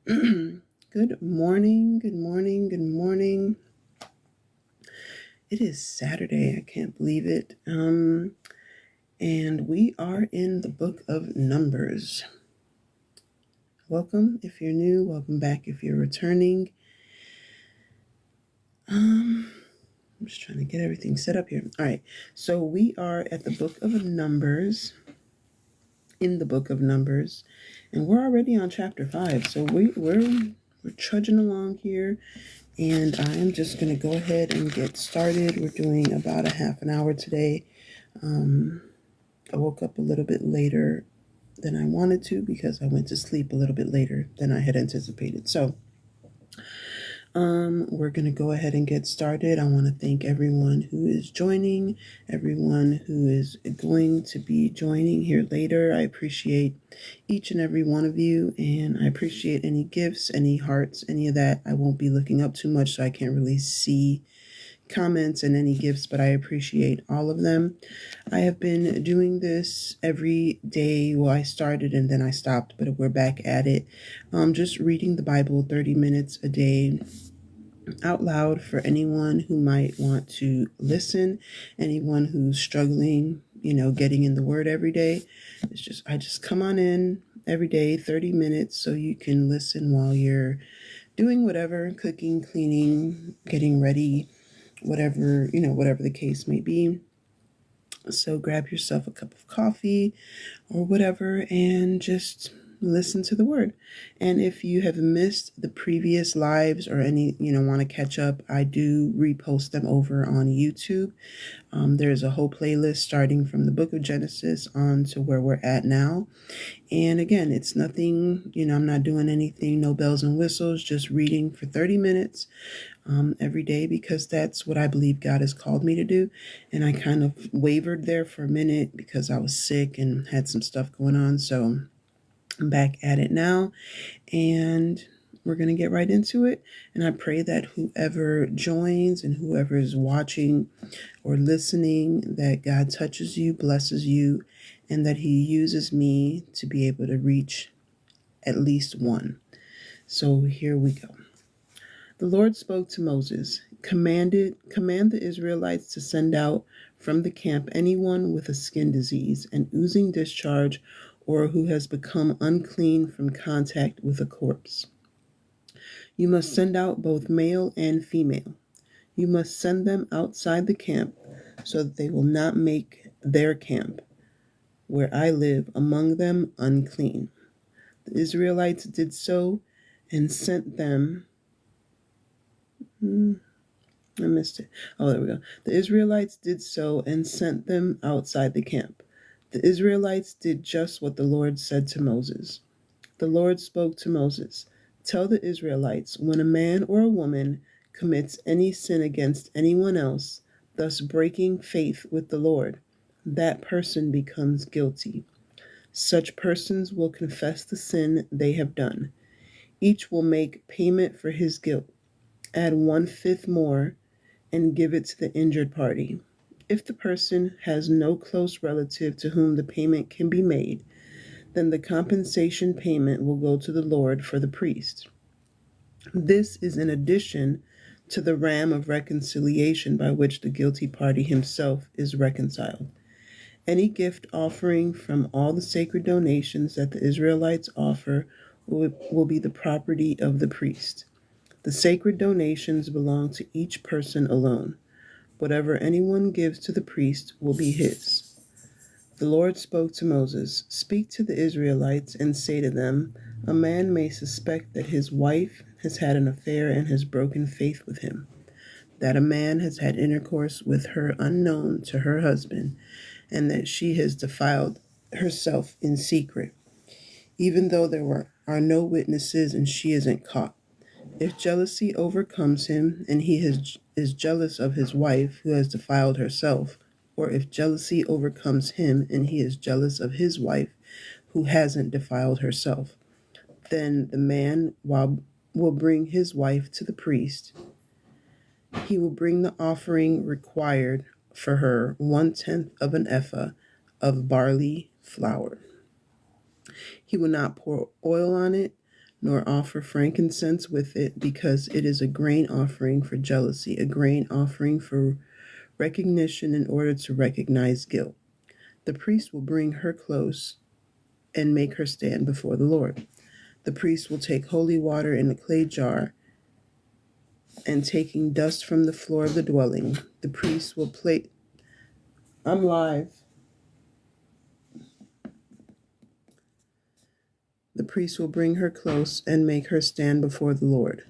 Good morning, good morning, good morning. It is Saturday. I can't believe it. And we are in the book of Numbers. Welcome if you're new, welcome back if you're returning. I'm just trying to get everything set up here. All right. So we are at the book of Numbers, in the book of Numbers, and we're already on chapter 5. So we're trudging along here. And I'm just going to go ahead and get started. We're doing about a half an hour today. I woke up a little bit later than I wanted to because I went to sleep a little bit later than I had anticipated. So we're going to go ahead and get started. I want to thank everyone who is joining, everyone who is going to be joining here later. I appreciate each and every one of you, and I appreciate any gifts, any hearts, any of that. I won't be looking up too much, so I can't really see comments and any gifts, but I appreciate all of them. I have been doing this every day. Well, I started and then I stopped, but we're back at it. Just reading the Bible 30 minutes a day out loud for anyone who might want to listen, anyone who's struggling, getting in the word every day. I just come on in every day, 30 minutes, so you can listen while you're doing whatever, cooking, cleaning, getting ready, whatever the case may be. So grab yourself a cup of coffee or whatever and just listen to the word. And if you have missed the previous lives or any, want to catch up, I do repost them over on YouTube. There's a whole playlist starting from the book of Genesis on to where we're at now. And again, it's nothing, I'm not doing anything, no bells and whistles, just reading for 30 minutes every day because that's what I believe God has called me to do. And I kind of wavered there for a minute because I was sick and had some stuff going on. So I'm back at it now, and we're going to get right into it. And I pray that whoever joins and whoever is watching or listening, that God touches you, blesses you, and that He uses me to be able to reach at least one. So here we go. The Lord spoke to Moses, command the Israelites to send out from the camp anyone with a skin disease, an oozing discharge, or who has become unclean from contact with a corpse. You must send out both male and female. You must send them outside the camp so that they will not make their camp, where I live among them, unclean. The Israelites did so and sent them. I missed it. Oh, there we go. The Israelites did so and sent them outside the camp. The Israelites did just what the Lord said to Moses. The Lord spoke to Moses, tell the Israelites, when a man or a woman commits any sin against anyone else, thus breaking faith with the Lord, that person becomes guilty. Such persons will confess the sin they have done. Each will make payment for his guilt. Add 1/5 more and give it to the injured party. If the person has no close relative to whom the payment can be made, then the compensation payment will go to the Lord for the priest. This is in addition to the ram of reconciliation by which the guilty party himself is reconciled. Any gift offering from all the sacred donations that the Israelites offer will be the property of the priest. The sacred donations belong to each person alone. Whatever anyone gives to the priest will be his. The Lord spoke to Moses, speak to the Israelites and say to them, a man may suspect that his wife has had an affair and has broken faith with him, that a man has had intercourse with her unknown to her husband, and that she has defiled herself in secret, even though are no witnesses and she isn't caught. If jealousy overcomes him and he is jealous of his wife who has defiled herself, or if jealousy overcomes him and he is jealous of his wife who hasn't defiled herself, then the man will bring his wife to the priest. He will bring the offering required for her 1/10 of an ephah of barley flour. He will not pour oil on it, nor offer frankincense with it, because it is a grain offering for jealousy, a grain offering for recognition in order to recognize guilt. The priest will bring her close and make her stand before the Lord. The priest will take holy water in a clay jar, and taking dust from the floor of the dwelling, the priest will place. I'm live. The priest will bring her close and make her stand before the Lord.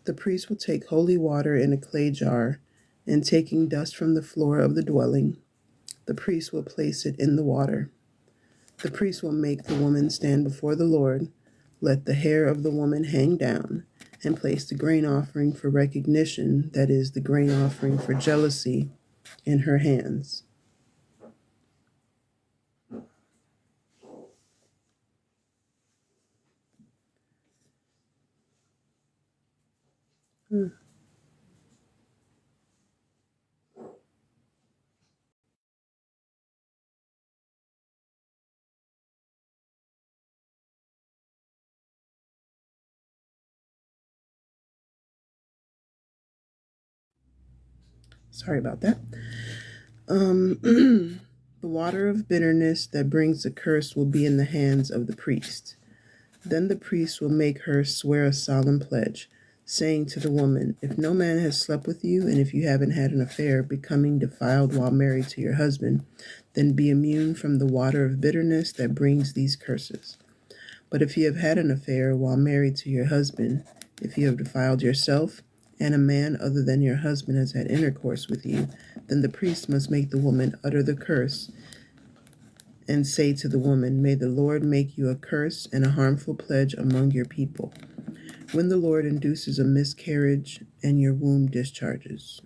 The priest will take holy water in a clay jar, and taking dust from the floor of the dwelling, the priest will place it in the water. The priest will make the woman stand before the Lord, let the hair of the woman hang down, and place the grain offering for recognition, that is, the grain offering for jealousy, in her hands. Sorry about that. The water of bitterness that brings the curse will be in the hands of the priest. Then the priest will make her swear a solemn pledge, saying to the woman, if no man has slept with you, and if you haven't had an affair, becoming defiled while married to your husband, then be immune from the water of bitterness that brings these curses. But if you have had an affair while married to your husband, if you have defiled yourself, and a man other than your husband has had intercourse with you, then the priest must make the woman utter the curse and say to the woman, may the Lord make you a curse and a harmful pledge among your people. When the Lord induces a miscarriage and your womb discharges.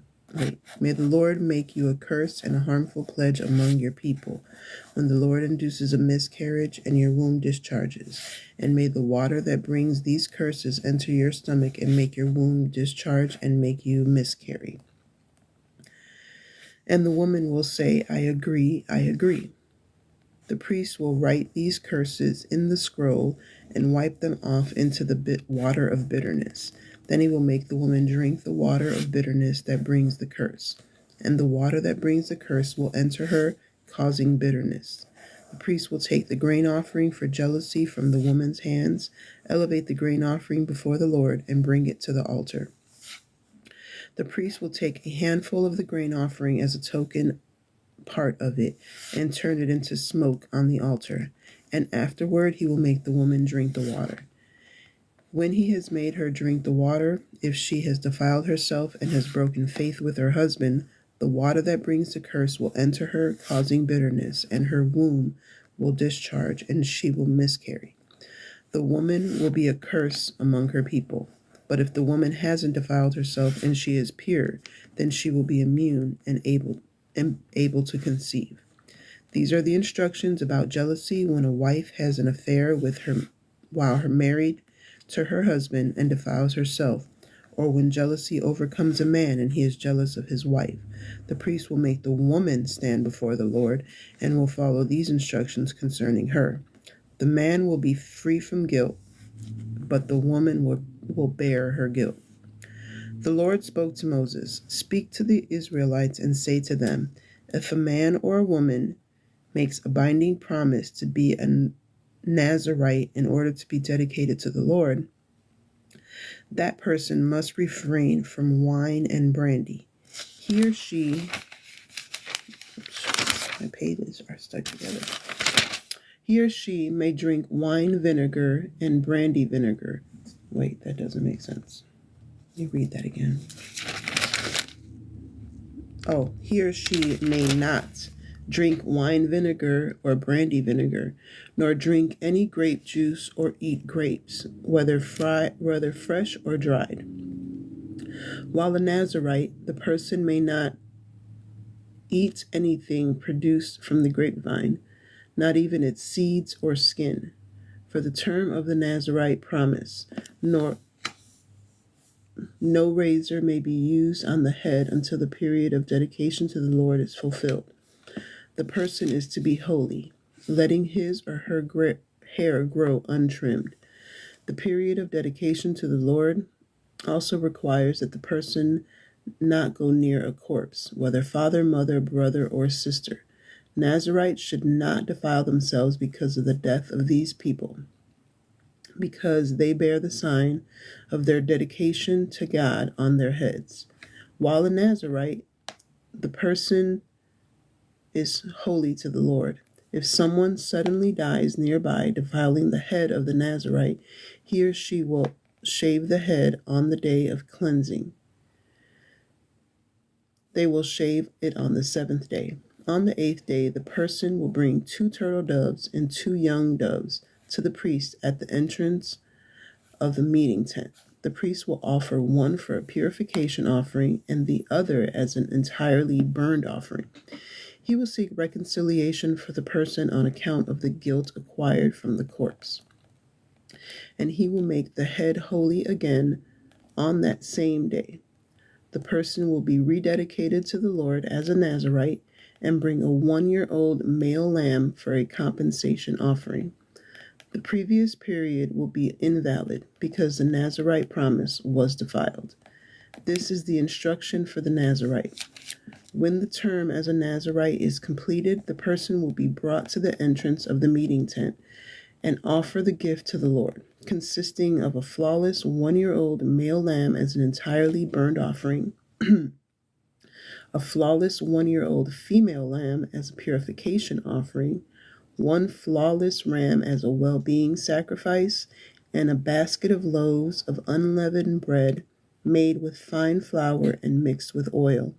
May the Lord make you a curse and a harmful pledge among your people. When the Lord induces a miscarriage and your womb discharges. And may the water that brings these curses enter your stomach and make your womb discharge and make you miscarry. And the woman will say, I agree, I agree. The priest will write these curses in the scroll and wipe them off into the water of bitterness. Then he will make the woman drink the water of bitterness that brings the curse. And the water that brings the curse will enter her, causing bitterness. The priest will take the grain offering for jealousy from the woman's hands, elevate the grain offering before the Lord, and bring it to the altar. The priest will take a handful of the grain offering as a token part of it and turn it into smoke on the altar, and afterward he will make the woman drink the water. When he has made her drink the water, if she has defiled herself and has broken faith with her husband, the water that brings the curse will enter her, causing bitterness, and her womb will discharge, and she will miscarry. The woman will be a curse among her people. But if the woman hasn't defiled herself and she is pure, then she will be immune and able to conceive. These are the instructions about jealousy when a wife has an affair with her while her married to her husband and defiles herself, or when jealousy overcomes a man and he is jealous of his wife. The priest will make the woman stand before the Lord and will follow these instructions concerning her. The man will be free from guilt, but the woman will bear her guilt. The Lord spoke to Moses, speak to the Israelites and say to them, if a man or a woman makes a binding promise to be a Nazirite in order to be dedicated to the Lord, that person must refrain from wine and brandy. He or she, my pages are stuck together. He or she may drink wine vinegar and brandy vinegar. Wait, that doesn't make sense. Let me read that again. He or she may not drink wine vinegar or brandy vinegar, nor drink any grape juice or eat grapes, whether fresh or dried. While a Nazirite, the person may not eat anything produced from the grapevine, not even its seeds or skin, for the term of the Nazirite promise, nor no razor may be used on the head until the period of dedication to the Lord is fulfilled. The person is to be holy, letting his or her hair grow untrimmed. The period of dedication to the Lord also requires that the person not go near a corpse, whether father, mother, brother, or sister. Nazarites should not defile themselves because of the death of these people, because they bear the sign of their dedication to God on their heads. While a Nazarite, the person is holy to the Lord. If someone suddenly dies nearby, defiling the head of the Nazarite, he or she will shave the head on the day of cleansing. They will shave it on the 7th day. On the 8th day, the person will bring 2 turtle doves and 2 young doves to the priest at the entrance of the meeting tent. The priest will offer one for a purification offering and the other as an entirely burned offering. He will seek reconciliation for the person on account of the guilt acquired from the corpse. And he will make the head holy again on that same day. The person will be rededicated to the Lord as a Nazarite and bring a 1-year-old male lamb for a compensation offering. The previous period will be invalid because the Nazarite promise was defiled. This is the instruction for the Nazarite. When the term as a Nazarite is completed, the person will be brought to the entrance of the meeting tent and offer the gift to the Lord, consisting of a flawless 1-year-old male lamb as an entirely burned offering, a flawless 1-year-old female lamb as a purification offering, 1 flawless ram as a well-being sacrifice, and a basket of loaves of unleavened bread made with fine flour and mixed with oil,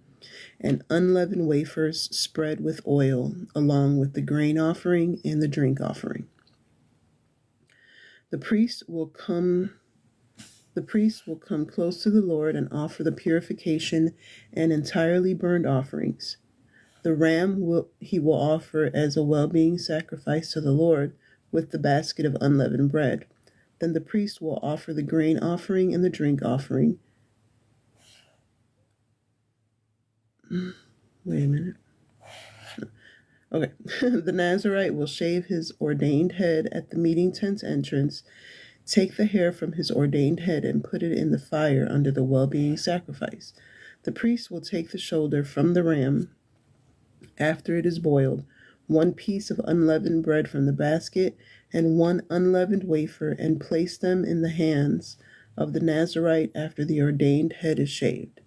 and unleavened wafers spread with oil, along with the grain offering and the drink offering. The priest will come close to the Lord and offer the purification and entirely burned offerings. The ram he will offer as a well-being sacrifice to the Lord with the basket of unleavened bread. Then the priest will offer the grain offering and the drink offering. Wait a minute. Okay. The Nazarite will shave his ordained head at the meeting tent's entrance, take the hair from his ordained head and put it in the fire under the well-being sacrifice. The priest will take the shoulder from the ram after it is boiled, 1 piece of unleavened bread from the basket, and 1 unleavened wafer, and place them in the hands of the Nazarite after the ordained head is shaved.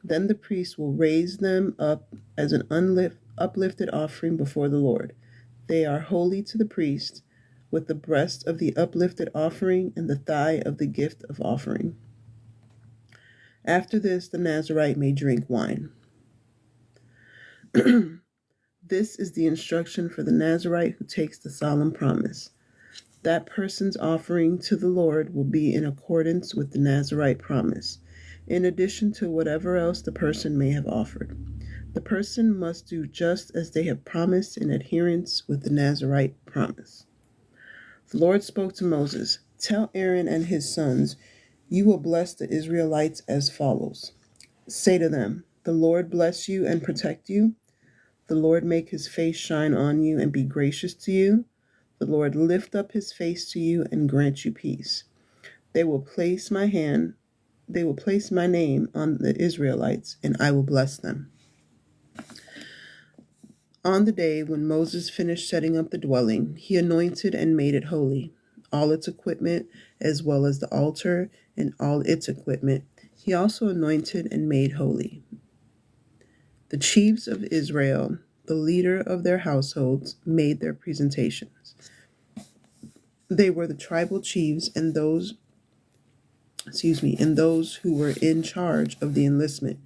Then the priest will raise them up as an uplifted offering before the Lord. They are holy to the priest, with the breast of the uplifted offering and the thigh of the gift of offering. After this, the Nazarite may drink wine. This is the instruction for the Nazarite who takes the solemn promise. That person's offering to the Lord will be in accordance with the Nazarite promise, in addition to whatever else the person may have offered. The person must do just as they have promised in adherence with the Nazarite promise. The Lord spoke to Moses, "Tell Aaron and his sons, you will bless the Israelites as follows. Say to them, the Lord bless you and protect you. The Lord make his face shine on you and be gracious to you. The Lord lift up his face to you and grant you peace. They will place my name on the Israelites, and I will bless them." On the day when Moses finished setting up the dwelling, he anointed and made it holy, all its equipment, as well as the altar and all its equipment. He also anointed and made holy the chiefs of Israel. The leader of their households made their presentations. They were the tribal chiefs and those who were in charge of the enlistment.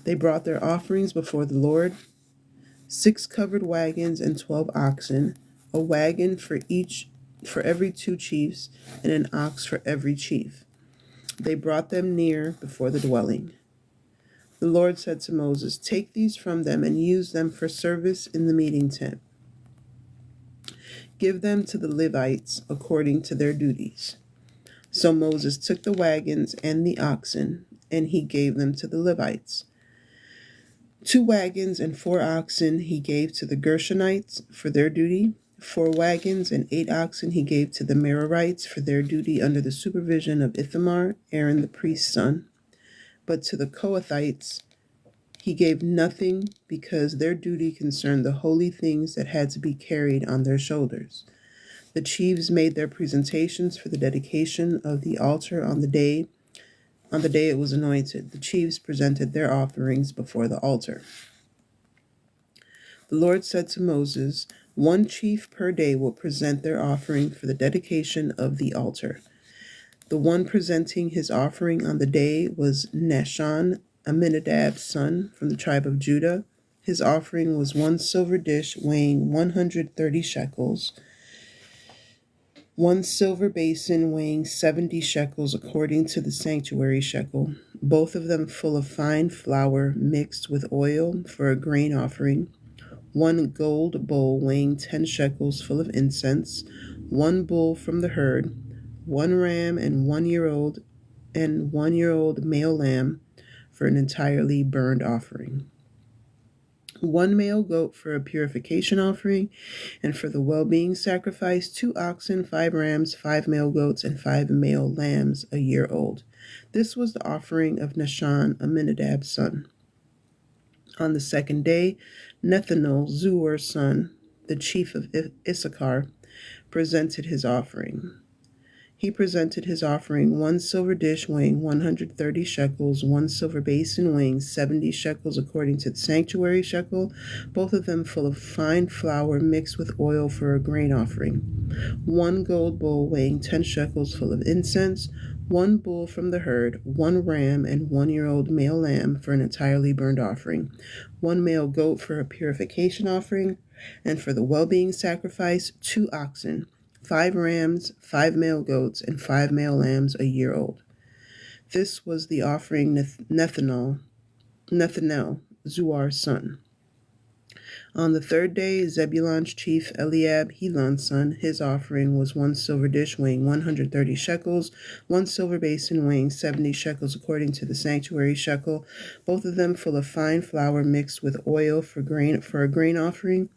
They brought their offerings before the Lord: 6 covered wagons and 12 oxen, a wagon for every 2 chiefs, and an ox for every chief. They brought them near before the dwelling. The Lord said to Moses, "Take these from them and use them for service in the meeting tent. Give them to the Levites according to their duties." So Moses took the wagons and the oxen, and he gave them to the Levites. 2 wagons and 4 oxen he gave to the Gershonites for their duty, 4 wagons and 8 oxen he gave to the Merarites for their duty under the supervision of Ithamar, Aaron the priest's son. But to the Kohathites he gave nothing, because their duty concerned the holy things that had to be carried on their shoulders. The chiefs made their presentations for the dedication of the altar on the day it was anointed. The chiefs presented their offerings before the altar. The Lord said to Moses, 1 chief per day will present their offering for the dedication of the altar. The one presenting his offering on the day was Nahshon, Amminadab's son, from the tribe of Judah. His offering was 1 silver dish weighing 130 shekels, 1 silver basin weighing 70 shekels according to the sanctuary shekel, both of them full of fine flour mixed with oil for a grain offering, 1 gold bowl weighing 10 shekels full of incense, 1 bull from the herd, 1 ram and 1-year-old male lamb for an entirely burned offering, 1 male goat for a purification offering, and for the well-being sacrifice 2 oxen, 5 rams, 5 male goats, and 5 male lambs a year old. This was the offering of Nahshon, Amminadab's son. On the second day, Nethanel, Zuar's son, the chief of Issachar, presented his offering. He presented his offering 1 silver dish weighing 130 shekels, 1 silver basin weighing 70 shekels according to the sanctuary shekel, both of them full of fine flour mixed with oil for a grain offering, 1 gold bowl weighing 10 shekels full of incense, 1 bull from the herd, 1 ram and 1-year-old male lamb for an entirely burned offering, 1 male goat for a purification offering, and for the well-being sacrifice 2 oxen, 5 rams, 5 male goats, and 5 male lambs a year old. This was the offering Nethanel, Zuar's son. On the third day, Zebulon's chief Eliab, Helon's son, his offering was 1 silver dish weighing 130 shekels, 1 silver basin weighing 70 shekels according to the sanctuary shekel, both of them full of fine flour mixed with oil for a grain offering,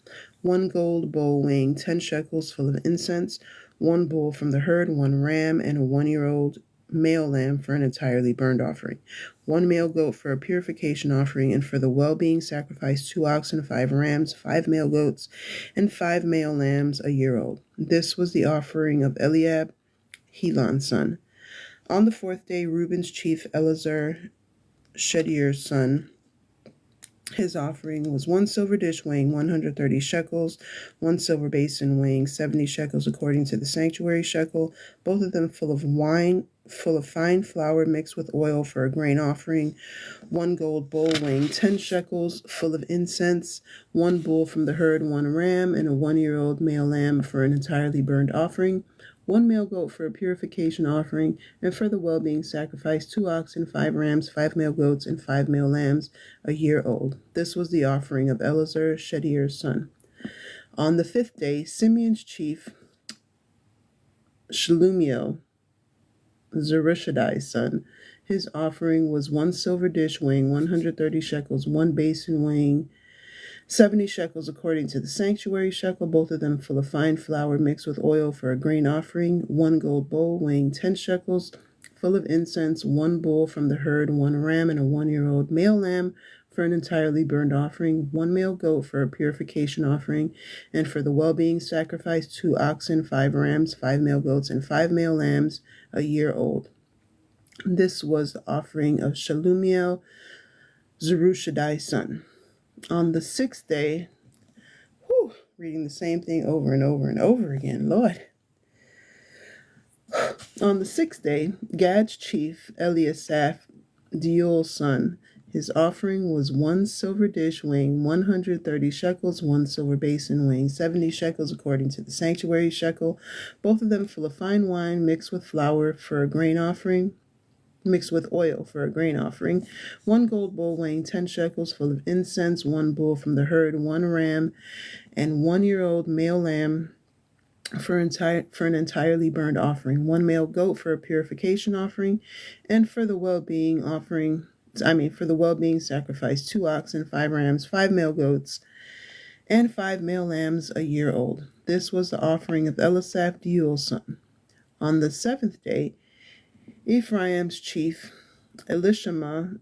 1 gold bowl weighing 10 shekels full of incense, 1 bull from the herd, 1 ram, and a 1-year-old male lamb for an entirely burned offering, 1 male goat for a purification offering, and for the well-being sacrifice 2 oxen, 5 rams, 5 male goats, and 5 male lambs a year old. This was the offering of Eliab, Helon's son. On the 4th day, Reuben's chief Elazar, Shedeur's son, his offering was 1 silver dish weighing 130 shekels, 1 silver basin weighing 70 shekels according to the sanctuary shekel, both of them full of fine flour mixed with oil for a grain offering, 1 gold bowl weighing 10 shekels full of incense, 1 bull from the herd, 1 ram, and a 1-year-old male lamb for an entirely burned offering, 1 male goat for a purification offering, and for the well-being sacrifice 2 oxen, 5 rams, 5 male goats, and 5 male lambs a year old. This was the offering of Elazar, Shedeur's son. On the 5th day, Simeon's chief Shelumiel, Zurishaddai's son, his offering was 1 silver dish weighing 130 shekels, 1 basin weighing 70 shekels according to the sanctuary shekel, both of them full of fine flour mixed with oil for a grain offering, 1 gold bowl weighing 10 shekels full of incense, 1 bull from the herd, 1 ram, and a 1-year-old male lamb for an entirely burned offering, 1 male goat for a purification offering, and for the well-being sacrifice 2 oxen, 5 rams, 5 male goats, and 5 male lambs a year old. This was the offering of Shelumiel, Zurishaddai's son. On the 6th day, reading the same thing over and over and over again, Lord. On the 6th day, Gad's chief, Eliasaph, Deuel's son, his offering was 1 silver dish weighing 130 shekels, 1 silver basin weighing 70 shekels according to the sanctuary shekel, both of them full of fine wine mixed with flour for a grain offering, mixed with oil for a grain offering, 1 gold bowl weighing 10 shekels full of incense, 1 bull from the herd, 1 ram, and 1-year-old male lamb for an entirely burned offering, 1 male goat for a purification offering, and for the well-being sacrifice 2 oxen, 5 rams, 5 male goats, and 5 male lambs a year old. This was the offering of Elisaph Deuel's son. On the 7th day, Ephraim's chief, Elishama,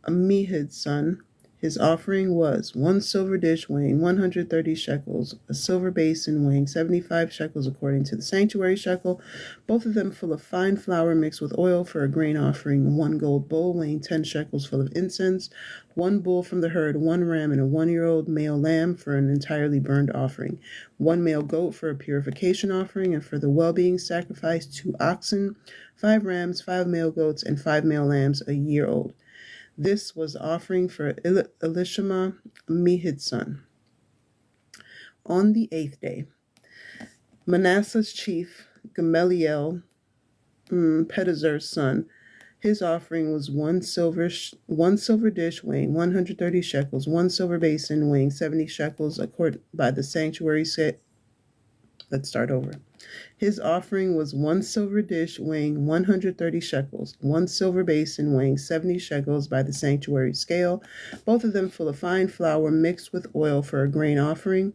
Ammihud's son, his offering was 1 silver dish weighing 130 shekels, a silver basin weighing 75 shekels according to the sanctuary shekel, both of them full of fine flour mixed with oil for a grain offering, 1 gold bowl weighing 10 shekels full of incense, 1 bull from the herd, 1 ram and a 1-year-old male lamb for an entirely burned offering, 1 male goat for a purification offering, and for the well-being sacrifice 2 oxen, 5 rams, 5 male goats, and 5 male lambs a year old. This was the offering for Elishama, Ammihud's son. On the 8th day, Manasseh's chief, Gamaliel, Pedazur's son, his offering was 1 silver dish weighing 130 shekels, 1 silver basin weighing 70 shekels, according by the sanctuary set. Let's start over. His offering was 1 silver dish weighing 130 shekels, 1 silver basin weighing 70 shekels by the sanctuary scale, both of them full of fine flour mixed with oil for a grain offering,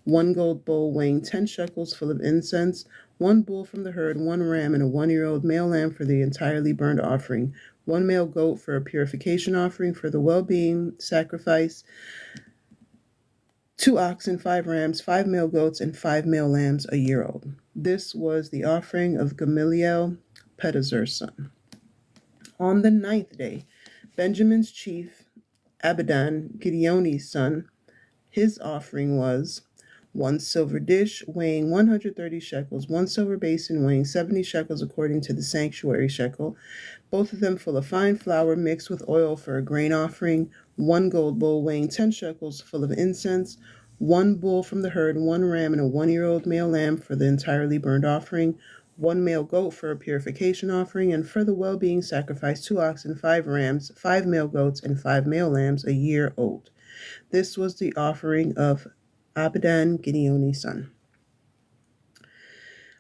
1 gold bowl weighing 10 shekels full of incense, 1 bull from the herd, 1 ram and a 1-year-old male lamb for the entirely burned offering, 1 male goat for a purification offering for the well-being sacrifice, 2 oxen, 5 rams, 5 male goats, and 5 male lambs a year old. This was the offering of Gamaliel, Pedazur's son. On the 9th day, Benjamin's chief, Abidan, Gideoni's son, his offering was 1 silver dish weighing 130 shekels, 1 silver basin weighing 70 shekels according to the sanctuary shekel, both of them full of fine flour mixed with oil for a grain offering, 1 gold bowl weighing 10 shekels full of incense, 1 bull from the herd, 1 ram and a 1-year-old male lamb for the entirely burned offering, 1 male goat for a purification offering, and for the well-being sacrifice 2 oxen, 5 rams, 5 male goats, and 5 male lambs a year old. This was the offering of Abidan, Gideoni's son.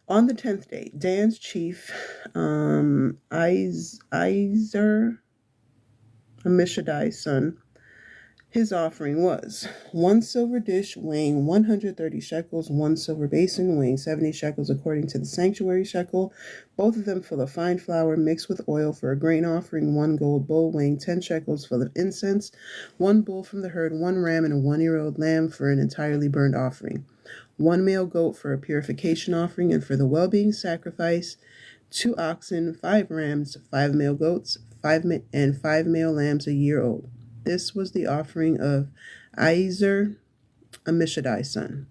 On the 10th day, Dan's chief, Izer, Ammishaddai's son, his offering was 1 silver dish weighing 130 shekels, 1 silver basin weighing 70 shekels according to the sanctuary shekel, both of them full of fine flour mixed with oil for a grain offering, 1 gold bowl weighing 10 shekels full of incense, 1 bull from the herd, 1 ram and a 1-year-old lamb for an entirely burned offering, 1 male goat for a purification offering, and for the well-being sacrifice, 2 oxen, 5 rams, 5 male goats, 5 male lambs a year old. This was the offering of Izer, Ammishaddai's son.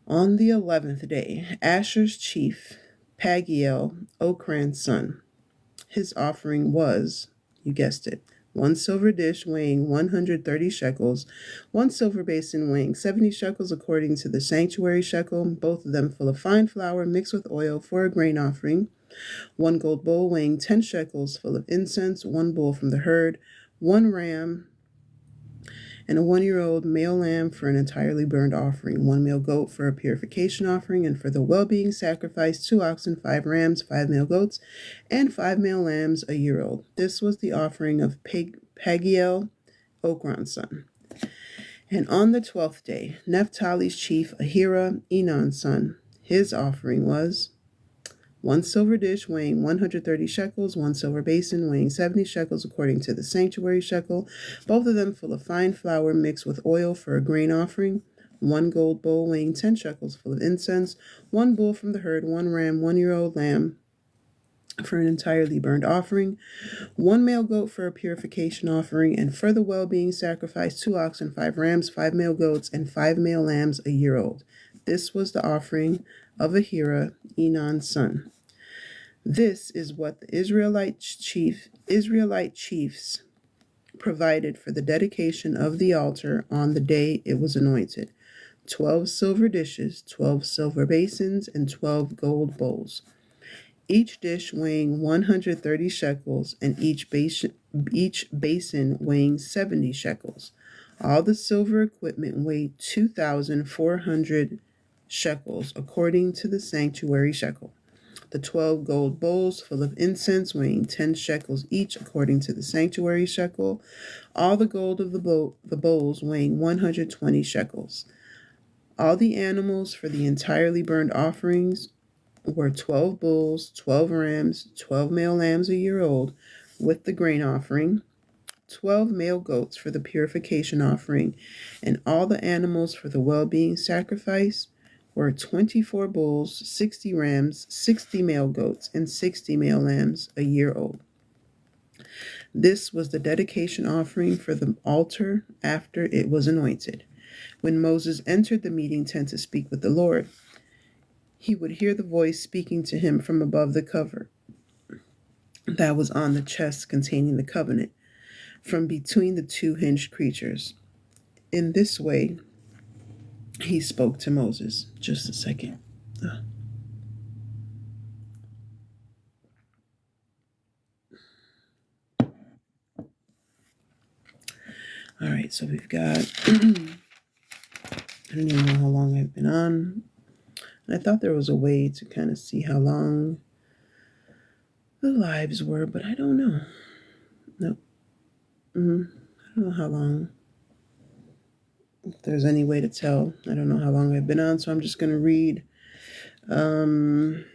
On the 11th day, Asher's chief, Pagiel, Okran's son. His offering was, you guessed it, 1 silver dish weighing 130 shekels, 1 silver basin weighing 70 shekels according to the sanctuary shekel, both of them full of fine flour mixed with oil for a grain offering, 1 gold bowl weighing 10 shekels full of incense, 1 bull from the herd, 1 ram and a 1-year-old male lamb for an entirely burned offering, 1 male goat for a purification offering, and for the well-being sacrifice 2 oxen, 5 rams, 5 male goats, and 5 male lambs a year old. This was the offering of Pagiel, Okran's son. And on the 12th day, Naphtali's chief, Ahira, Enon's son, his offering was 1 silver dish weighing 130 shekels, 1 silver basin weighing 70 shekels according to the sanctuary shekel, both of them full of fine flour mixed with oil for a grain offering, 1 gold bowl weighing 10 shekels full of incense, 1 bull from the herd, 1 ram, 1-year-old lamb for an entirely burned offering, 1 male goat for a purification offering, and for the well-being sacrifice 2 oxen, 5 rams, 5 male goats, and 5 male lambs a year old. This was the offering of Ahira, Enon's son. This is what the Israelite chiefs provided for the dedication of the altar on the day it was anointed: 12 silver dishes, 12 silver basins, and 12 gold bowls, each dish weighing 130 shekels, and each basin weighing 70 shekels. All the silver equipment weighed 2,400 shekels, according to the sanctuary shekel. The 12 gold bowls full of incense weighing 10 shekels each, according to the sanctuary shekel. All the gold of the bowls weighing 120 shekels. All the animals for the entirely burned offerings were 12 bulls, 12 rams, 12 male lambs a year old, with the grain offering, 12 male goats for the purification offering, and all the animals for the well being sacrifice were 24 bulls, 60 rams, 60 male goats, and 60 male lambs a year old. This was the dedication offering for the altar after it was anointed. When Moses entered the meeting tent to speak with the Lord, he would hear the voice speaking to him from above the cover that was on the chest containing the covenant, from between the two hinged creatures. In this way, he spoke to Moses. Just a second. All right, so we've got, I don't even know how long I've been on. I thought there was a way to kind of see how long the lives were, but I don't know. Nope. I don't know how long. If there's any way to tell, I don't know how long I've been on, so I'm just going to read. Let's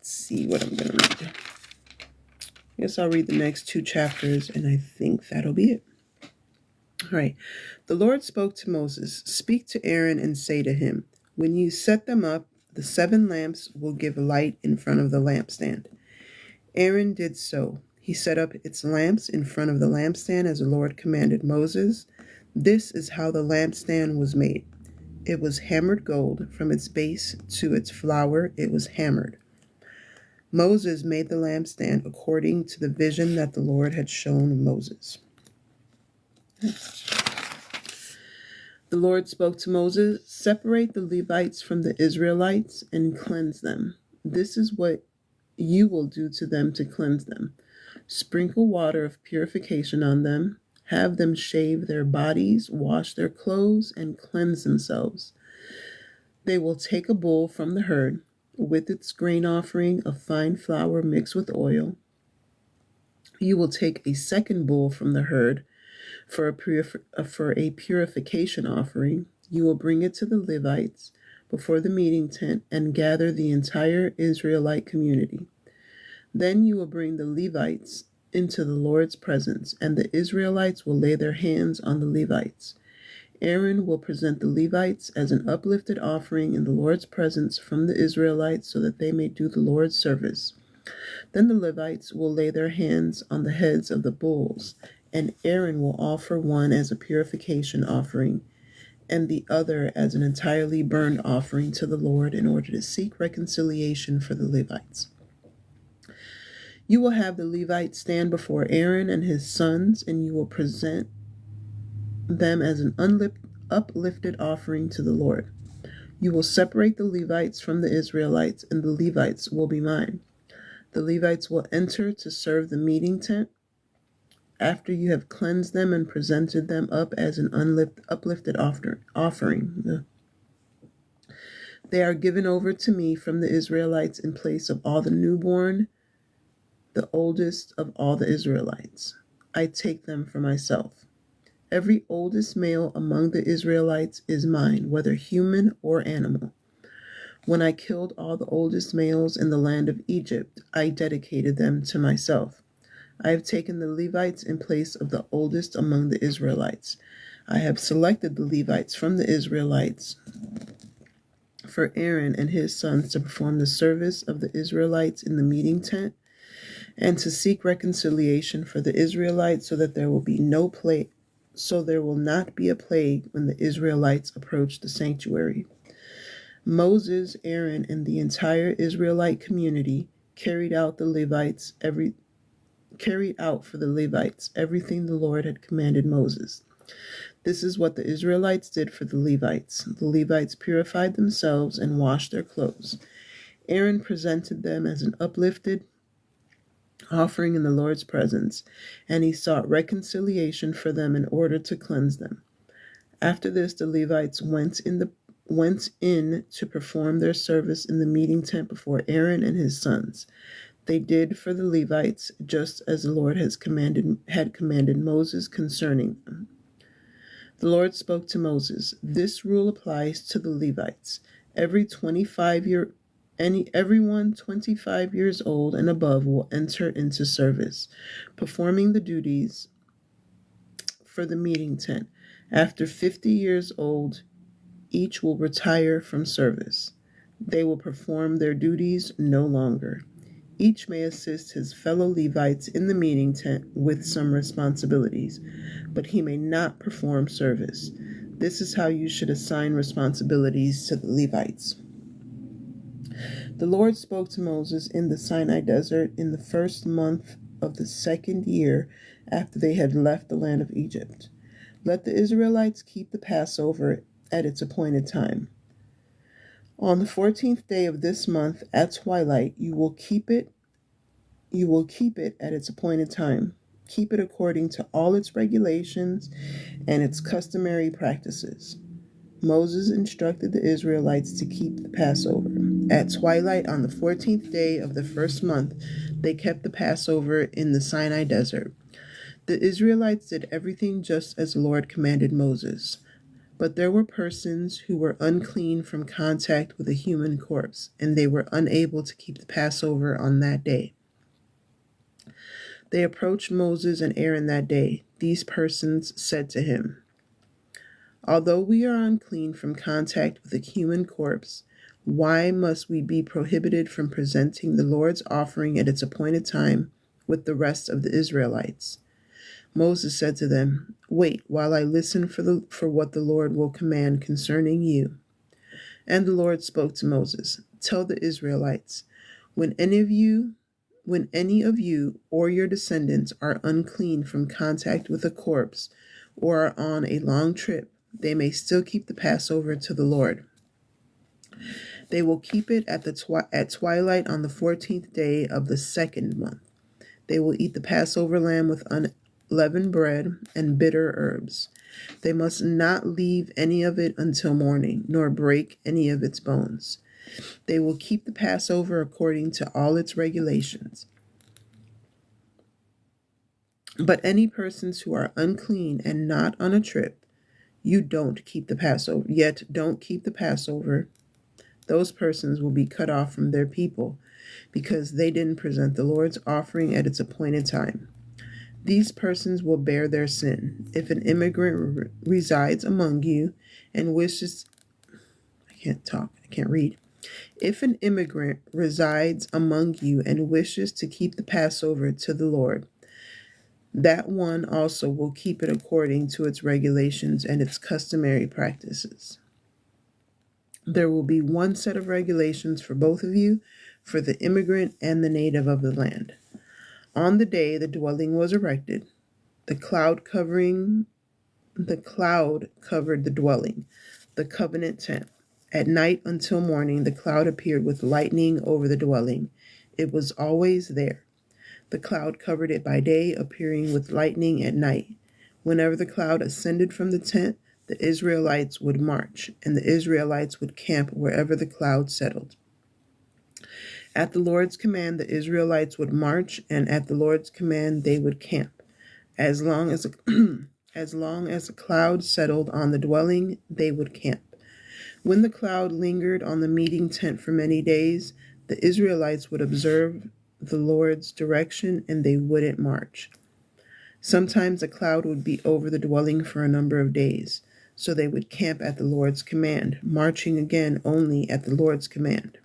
see what I'm going to read. I guess I'll read the next 2 chapters, and I think that'll be it. All right. The Lord spoke to Moses, "Speak to Aaron and say to him, when you set them up, the 7 lamps will give light in front of the lampstand." Aaron did so. He set up its lamps in front of the lampstand as the Lord commanded Moses. This is how the lampstand was made. It was hammered gold. From its base to its flower, it was hammered. Moses made the lampstand according to the vision that the Lord had shown Moses. The Lord spoke to Moses, "Separate the Levites from the Israelites and cleanse them. This is what you will do to them to cleanse them. Sprinkle water of purification on them. Have them shave their bodies, wash their clothes, and cleanse themselves. They will take a bull from the herd with its grain offering of fine flour mixed with oil. You will take a second bull from the herd for a purification offering. You will bring it to the Levites before the meeting tent and gather the entire Israelite community. Then you will bring the Levites into the Lord's presence, and the Israelites will lay their hands on the Levites. Aaron will present the Levites as an uplifted offering in the Lord's presence from the Israelites so that they may do the Lord's service. Then the Levites will lay their hands on the heads of the bulls, and Aaron will offer one as a purification offering and the other as an entirely burned offering to the Lord in order to seek reconciliation for the Levites. You will have the Levites stand before Aaron and his sons, and you will present them as an uplifted offering to the Lord. You will separate the Levites from the Israelites, and the Levites will be mine. The Levites will enter to serve the meeting tent after you have cleansed them and presented them up as an uplifted offering. They are given over to me from the Israelites in place of all the newborn, the oldest of all the Israelites. I take them for myself. Every oldest male among the Israelites is mine, whether human or animal. When I killed all the oldest males in the land of Egypt, I dedicated them to myself. I have taken the Levites in place of the oldest among the Israelites. I have selected the Levites from the Israelites for Aaron and his sons to perform the service of the Israelites in the meeting tent and to seek reconciliation for the Israelites so that there will be no plague. So there will not be a plague when the Israelites approach the sanctuary. Moses, Aaron, and the entire Israelite community carried out for the Levites everything the Lord had commanded Moses. This is what the Israelites did for the Levites. The Levites purified themselves and washed their clothes. Aaron presented them as an uplifted offering in the Lord's presence, and he sought reconciliation for them in order to cleanse them. After this, the Levites went in to perform their service in the meeting tent before Aaron and his sons. They did for the Levites just as the Lord had commanded Moses concerning them. The Lord spoke to Moses, "This rule applies to the Levites. Every 25 year Everyone 25 years old and above will enter into service, performing the duties for the meeting tent. After 50 years old, each will retire from service. They will perform their duties no longer. Each may assist his fellow Levites in the meeting tent with some responsibilities, but he may not perform service. This is how you should assign responsibilities to the Levites." The Lord spoke to Moses in the Sinai desert in the first month of the second year after they had left the land of Egypt. "Let the Israelites keep the Passover at its appointed time. On the 14th day of this month at twilight, you will keep it at its appointed time. Keep it according to all its regulations and its customary practices." Moses instructed the Israelites to keep the Passover. At twilight on the 14th day of the first month, they kept the Passover in the Sinai desert. The Israelites did everything just as the Lord commanded Moses. But there were persons who were unclean from contact with a human corpse, and they were unable to keep the Passover on that day. They approached Moses and Aaron that day. These persons said to him, "Although we are unclean from contact with a human corpse, why must we be prohibited from presenting the Lord's offering at its appointed time with the rest of the Israelites?" Moses said to them, "Wait while I listen for what the Lord will command concerning you." And the Lord spoke to Moses, "Tell the Israelites, when any of you or your descendants are unclean from contact with a corpse or are on a long trip, they may still keep the Passover to the Lord. They will keep it at twilight on the 14th day of the second month. They will eat the Passover lamb with unleavened bread and bitter herbs. They must not leave any of it until morning, nor break any of its bones. They will keep the Passover according to all its regulations. But any persons who are unclean and not on a trip, don't keep the Passover. Those persons will be cut off from their people because they didn't present the Lord's offering at its appointed time. These persons will bear their sin. If an immigrant resides among you and wishes, I can't read. If an immigrant resides among you and wishes to keep the Passover to the Lord, that one also will keep it according to its regulations and its customary practices. There will be one set of regulations for both of you, for the immigrant and the native of the land. On the day the dwelling was erected, the cloud covered the dwelling, the covenant tent. At night until morning, the cloud appeared with lightning over the dwelling. It was always there. The cloud covered it by day, appearing with lightning at night. Whenever the cloud ascended from the tent, the Israelites would march, and the Israelites would camp wherever the cloud settled. At the Lord's command, the Israelites would march, and at the Lord's command, they would camp. As long as a cloud settled on the dwelling, they would camp. When the cloud lingered on the meeting tent for many days, the Israelites would observe the Lord's direction, and they wouldn't march. Sometimes a cloud would be over the dwelling for a number of days, so they would camp at the Lord's command, marching again only at the Lord's command.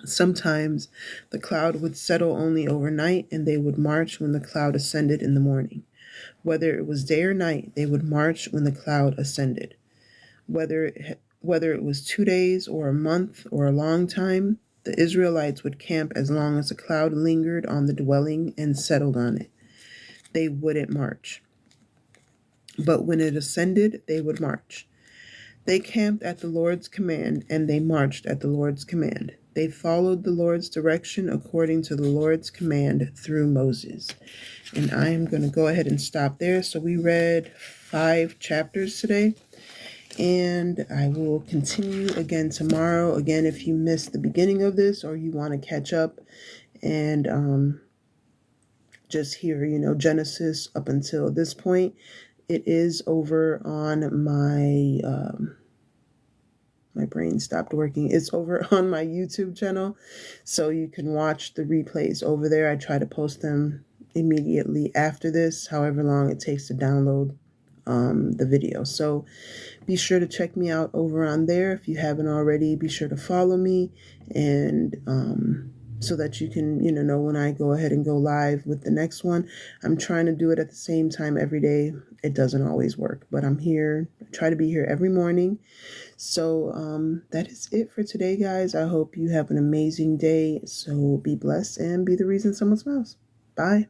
Sometimes the cloud would settle only overnight, and they would march when the cloud ascended in the morning. Whether it was day or night, they would march when the cloud ascended. Whether it was 2 days or a month or a long time, the Israelites would camp as long as the cloud lingered on the dwelling and settled on it. They wouldn't march. But when it ascended, they would march. They camped at the Lord's command, and they marched at the Lord's command. They followed the Lord's direction according to the Lord's command through Moses. And I am going to go ahead and stop there. So we read 5 chapters today, and I will continue again tomorrow. Again, if you missed the beginning of this or you want to catch up and just hear, Genesis up until this point, it is over on my my brain stopped working. It's over on my YouTube channel, so you can watch the replays over there. I try to post them immediately after this, however long it takes to download the video. So be sure to check me out over on there. If you haven't already, be sure to follow me, and so that you can, know when I go ahead and go live with the next one. I'm trying to do it at the same time every day. It doesn't always work, but I'm here. I try to be here every morning. So that is it for today, guys. I hope you have an amazing day. So be blessed and be the reason someone smiles. Bye.